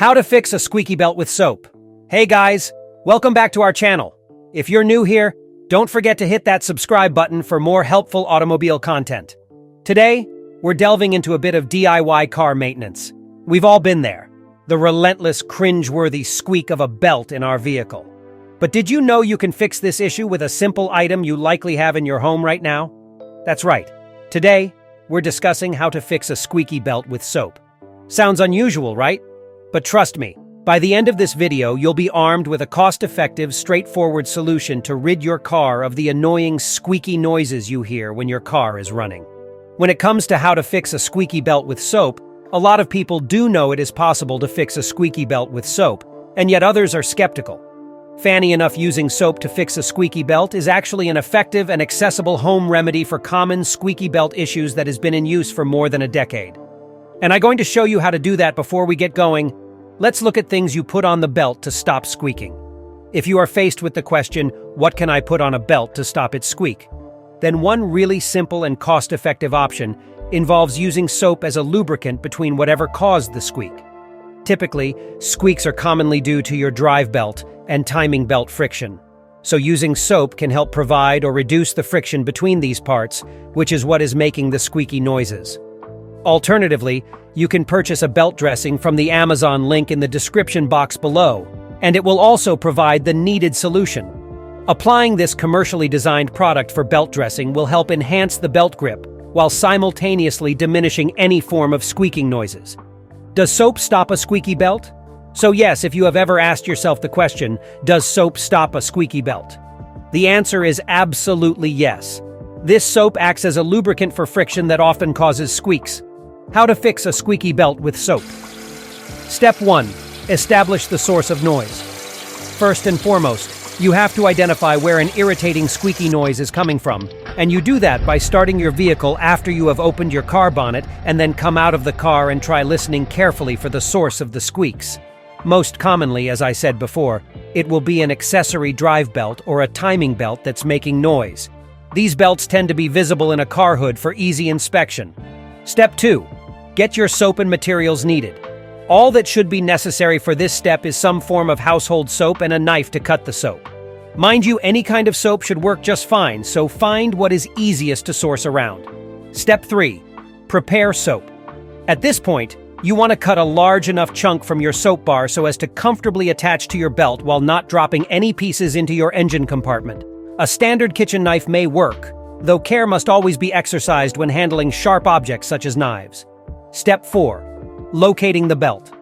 How to fix a squeaky belt with soap. Hey guys, welcome back to our channel. If you're new here, don't forget to hit that subscribe button for more helpful automobile content. Today, we're delving into a bit of DIY car maintenance. We've all been there. The relentless, cringe-worthy squeak of a belt in our vehicle. But did you know you can fix this issue with a simple item you likely have in your home right now? That's right. Today, we're discussing how to fix a squeaky belt with soap. Sounds unusual, right? But trust me, by the end of this video, you'll be armed with a cost-effective, straightforward solution to rid your car of the annoying squeaky noises you hear when your car is running. When it comes to how to fix a squeaky belt with soap, a lot of people do know it is possible to fix a squeaky belt with soap, and yet others are skeptical. Fancy enough using soap to fix a squeaky belt is actually an effective and accessible home remedy for common squeaky belt issues that has been in use for more than a decade. And I'm going to show you how to do that before we get going. Let's look at things you put on the belt to stop squeaking. If you are faced with the question, what can I put on a belt to stop it squeak? Then one really simple and cost-effective option involves using soap as a lubricant between whatever caused the squeak. Typically, squeaks are commonly due to your drive belt and timing belt friction. So using soap can help provide or reduce the friction between these parts, which is what is making the squeaky noises. Alternatively, you can purchase a belt dressing from the Amazon link in the description box below, and it will also provide the needed solution. Applying this commercially designed product for belt dressing will help enhance the belt grip, while simultaneously diminishing any form of squeaking noises. Does soap stop a squeaky belt? So yes, if you have ever asked yourself the question, does soap stop a squeaky belt? The answer is absolutely yes. This soap acts as a lubricant for friction that often causes squeaks. How to fix a squeaky belt with soap. Step 1. Establish the source of noise. First and foremost, you have to identify where an irritating squeaky noise is coming from, and you do that by starting your vehicle after you have opened your car bonnet and then come out of the car and try listening carefully for the source of the squeaks. Most commonly, as I said before, it will be an accessory drive belt or a timing belt that's making noise. These belts tend to be visible in a car hood for easy inspection. Step 2. Get your soap and materials needed. All that should be necessary for this step is some form of household soap and a knife to cut the soap. Mind you, any kind of soap should work just fine, so find what is easiest to source around. Step 3. Prepare soap. At this point, you want to cut a large enough chunk from your soap bar so as to comfortably attach to your belt while not dropping any pieces into your engine compartment. A standard kitchen knife may work, though care must always be exercised when handling sharp objects such as knives. Step 4. Locating the belt.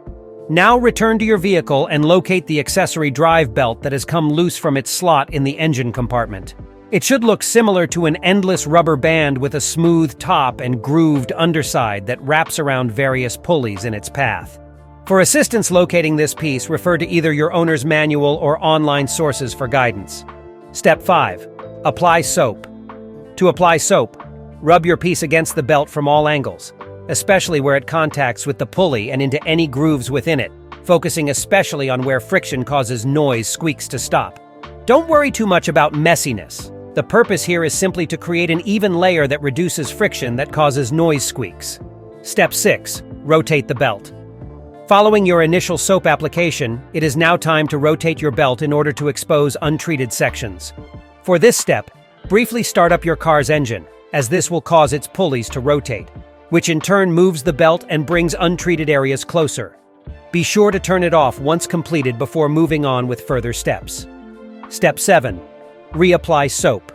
Now return to your vehicle and locate the accessory drive belt that has come loose from its slot in the engine compartment. It should look similar to an endless rubber band with a smooth top and grooved underside that wraps around various pulleys in its path. For assistance locating this piece, refer to either your owner's manual or online sources for guidance. Step 5. Apply soap. To apply soap, rub your piece against the belt from all angles, especially where it contacts with the pulley and into any grooves within it, focusing especially on where friction causes noise squeaks to stop. Don't worry too much about messiness. The purpose here is simply to create an even layer that reduces friction that causes noise squeaks. Step 6. Rotate the belt. Following your initial soap application, it is now time to rotate your belt in order to expose untreated sections. For this step, briefly start up your car's engine, as this will cause its pulleys to rotate, which in turn moves the belt and brings untreated areas closer. Be sure to turn it off once completed before moving on with further steps. Step 7. Reapply soap.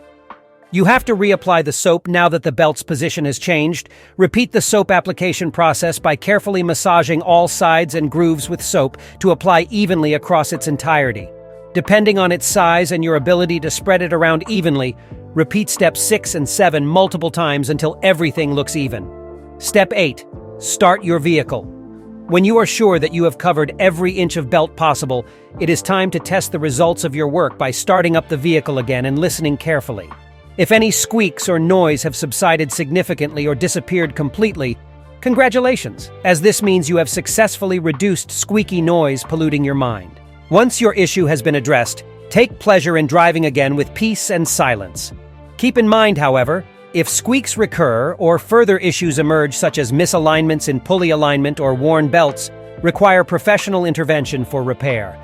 You have to reapply the soap now that the belt's position has changed. Repeat the soap application process by carefully massaging all sides and grooves with soap to apply evenly across its entirety. Depending on its size and your ability to spread it around evenly, repeat steps 6 and 7 multiple times until everything looks even. Step 8. Start your vehicle. When you are sure that you have covered every inch of belt possible, it is time to test the results of your work by starting up the vehicle again and listening carefully. If any squeaks or noise have subsided significantly or disappeared completely, congratulations, as this means you have successfully reduced squeaky noise polluting your mind. Once your issue has been addressed, take pleasure in driving again with peace and silence. Keep in mind, however, if squeaks recur or further issues emerge such as misalignments in pulley alignment or worn belts, require professional intervention for repair.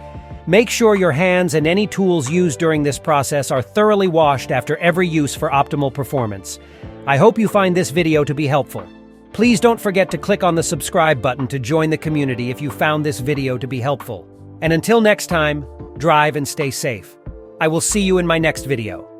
Make sure your hands and any tools used during this process are thoroughly washed after every use for optimal performance. I hope you find this video to be helpful. Please don't forget to click on the subscribe button to join the community if you found this video to be helpful. And until next time, drive and stay safe. I will see you in my next video.